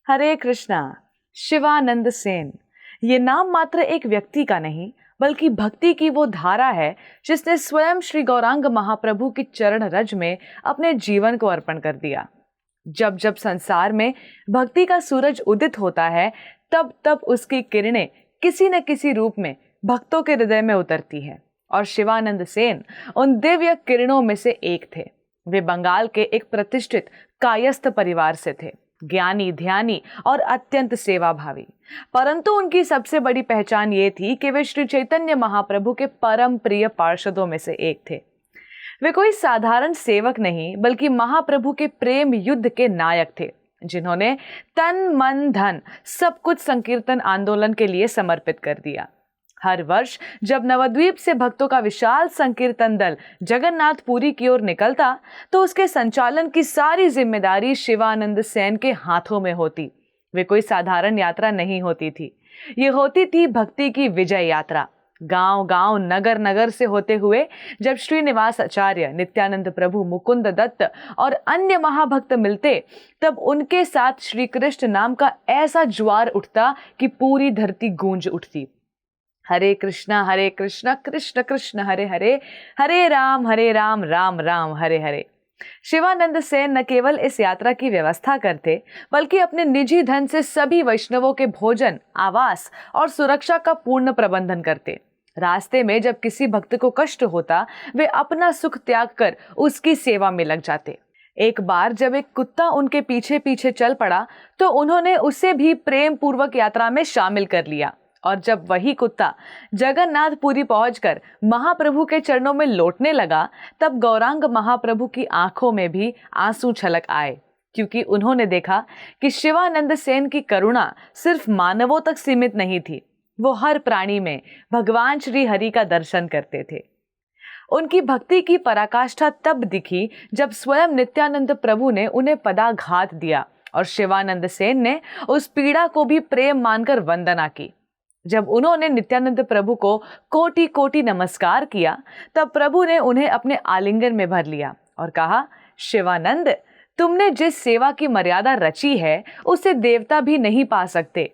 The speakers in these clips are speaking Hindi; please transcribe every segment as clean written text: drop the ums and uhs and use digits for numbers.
हरे कृष्णा। शिवानंद सेन ये नाम मात्र एक व्यक्ति का नहीं बल्कि भक्ति की वो धारा है जिसने स्वयं श्री गौरांग महाप्रभु की चरण रज में अपने जीवन को अर्पण कर दिया। जब जब संसार में भक्ति का सूरज उदित होता है तब तब उसकी किरणें किसी न किसी रूप में भक्तों के हृदय में उतरती है और शिवानंद सेन उन दिव्य किरणों में से एक थे। वे बंगाल के एक प्रतिष्ठित कायस्थ परिवार से थे, ज्ञानी, ध्यानी और अत्यंत सेवाभावी। परंतु उनकी सबसे बड़ी पहचान ये थी कि वे श्री चैतन्य महाप्रभु के परम प्रिय पार्षदों में से एक थे। वे कोई साधारण सेवक नहीं बल्कि महाप्रभु के प्रेम युद्ध के नायक थे, जिन्होंने तन मन धन सब कुछ संकीर्तन आंदोलन के लिए समर्पित कर दिया। हर वर्ष जब नवद्वीप से भक्तों का विशाल संकीर्तन दल जगन्नाथपुरी की ओर निकलता तो उसके संचालन की सारी जिम्मेदारी शिवानंद सेन के हाथों में होती। वे कोई साधारण यात्रा नहीं होती थी, ये होती थी भक्ति की विजय यात्रा। गांव गांव, नगर नगर से होते हुए जब श्रीनिवास आचार्य, नित्यानंद प्रभु, मुकुंद दत्त और अन्य महाभक्त मिलते तब उनके साथ श्री कृष्ण नाम का ऐसा ज्वार उठता कि पूरी धरती गूंज उठती। हरे कृष्णा कृष्ण कृष्ण हरे हरे, हरे राम राम राम हरे हरे। शिवानंद सेन न केवल इस यात्रा की व्यवस्था करते बल्कि अपने निजी धन से सभी वैष्णवों के भोजन, आवास और सुरक्षा का पूर्ण प्रबंधन करते। रास्ते में जब किसी भक्त को कष्ट होता वे अपना सुख त्याग कर उसकी सेवा में लग जाते। एक बार जब एक कुत्ता उनके पीछे पीछे चल पड़ा तो उन्होंने उसे भी प्रेम पूर्वक यात्रा में शामिल कर लिया और जब वही कुत्ता जगन्नाथपुरी पहुंचकर महाप्रभु के चरणों में लौटने लगा तब गौरांग महाप्रभु की आंखों में भी आंसू छलक आए, क्योंकि उन्होंने देखा कि शिवानंद सेन की करुणा सिर्फ मानवों तक सीमित नहीं थी, वो हर प्राणी में भगवान श्री हरि का दर्शन करते थे। उनकी भक्ति की पराकाष्ठा तब दिखी जब स्वयं नित्यानंद प्रभु ने उन्हें पदाघात दिया और शिवानंद सेन ने उस पीड़ा को भी प्रेम मानकर वंदना की। जब उन्होंने नित्यानंद प्रभु को कोटि कोटि नमस्कार किया तब प्रभु ने उन्हें अपने आलिंगन में भर लिया और कहा, शिवानंद, तुमने जिस सेवा की मर्यादा रची है उसे देवता भी नहीं पा सकते।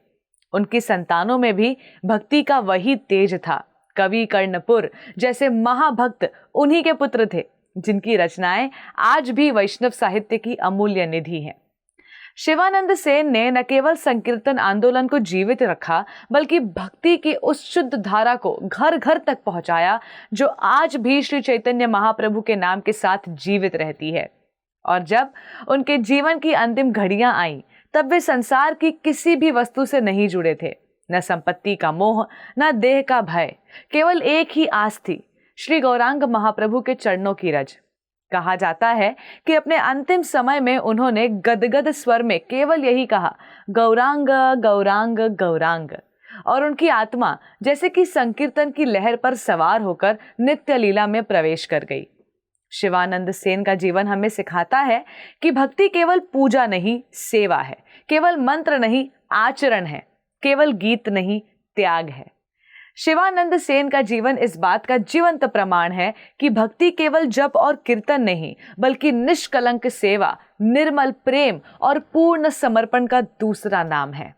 उनकी संतानों में भी भक्ति का वही तेज था। कवि कर्णपुर जैसे महाभक्त उन्हीं के पुत्र थे, जिनकी रचनाएं आज भी वैष्णव साहित्य की अमूल्य निधि हैं। शिवानंद सेन ने न केवल संकीर्तन आंदोलन को जीवित रखा बल्कि भक्ति की उस शुद्ध धारा को घर घर तक पहुंचाया जो आज भी श्री चैतन्य महाप्रभु के नाम के साथ जीवित रहती है। और जब उनके जीवन की अंतिम घड़ियां आईं तब वे संसार की किसी भी वस्तु से नहीं जुड़े थे, न संपत्ति का मोह, न देह का भय। केवल एक ही आस थी, श्री गौरांग महाप्रभु के चरणों की रज। कहा जाता है कि अपने अंतिम समय में उन्होंने गदगद स्वर में केवल यही कहा, गौरांग गौरांग गौरांग, और उनकी आत्मा जैसे कि संकीर्तन की लहर पर सवार होकर नित्य लीला में प्रवेश कर गई। शिवानंद सेन का जीवन हमें सिखाता है कि भक्ति केवल पूजा नहीं, सेवा है, केवल मंत्र नहीं, आचरण है, केवल गीत नहीं, त्याग है। शिवानंद सेन का जीवन इस बात का जीवंत प्रमाण है कि भक्ति केवल जप और कीर्तन नहीं बल्कि निष्कलंक सेवा, निर्मल प्रेम और पूर्ण समर्पण का दूसरा नाम है।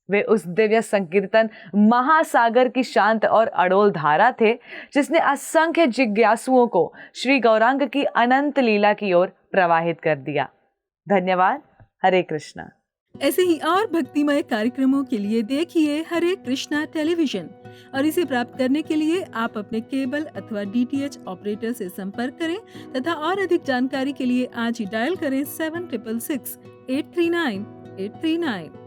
वे उस दिव्य संकीर्तन महासागर की शांत और अडोल धारा थे जिसने असंख्य जिज्ञासुओं को श्री गौरांग की अनंत लीला की ओर प्रवाहित कर दिया। धन्यवाद। हरे कृष्णा। ऐसे ही और भक्तिमय कार्यक्रमों के लिए देखिए हरे कृष्णा टेलीविजन और इसे प्राप्त करने के लिए आप अपने केबल अथवा DTH ऑपरेटर से संपर्क करें तथा और अधिक जानकारी के लिए आज ही डायल करें 7666 839 839।